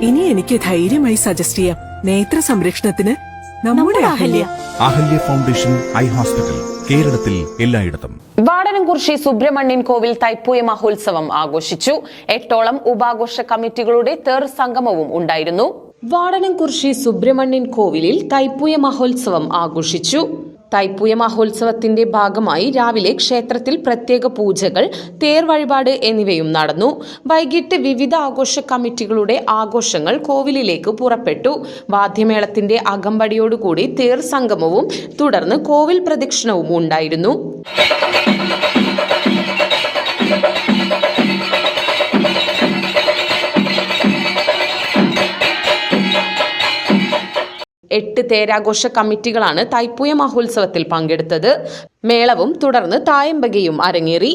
ഇനി എനിക്ക് ധൈര്യമായി സജസ്റ്റ് ചെയ്യാം. നേത്ര സംരക്ഷണത്തിന് നമ്മുടെ Ahalya. Ahalya foundation eye hospital, കേരളത്തിൽ എല്ലായിടത്തും. വാടനംകുറിശി സുബ്രഹ്മണ്യൻ കോവിൽ തൈപ്പൂയ മഹോത്സവം ആഘോഷിച്ചു. 8ഓളം ഉപാഘോഷ കമ്മിറ്റികളുടെ തേർ സംഗമവും ഉണ്ടായിരുന്നു. വാടനംകുറിശി സുബ്രഹ്മണ്യൻ കോവിലിൽ തൈപ്പൂയ മഹോത്സവം ആഘോഷിച്ചു. തൈപ്പൂയ മഹോത്സവത്തിന്റെ ഭാഗമായി രാവിലെ ക്ഷേത്രത്തിൽ പ്രത്യേക പൂജകൾ, തേർ വഴിപാട് എന്നിവയും നടന്നു. വൈകിട്ട് വിവിധ ആഘോഷ കമ്മിറ്റികളുടെ ആഘോഷങ്ങൾ കോവിലിലേക്ക് പുറപ്പെട്ടു. വാദ്യമേളത്തിന്റെ അകമ്പടിയോടുകൂടി തേർ സംഗമവും തുടർന്ന് കോവിൽ പ്രദക്ഷിണവും ഉണ്ടായിരുന്നു. 8 തേരാഘോഷ കമ്മിറ്റികളാണ് തൈപ്പൂയ മഹോത്സവത്തിൽ പങ്കെടുത്തത്. മേളവും തുടർന്ന് തായമ്പകയും അരങ്ങേറി.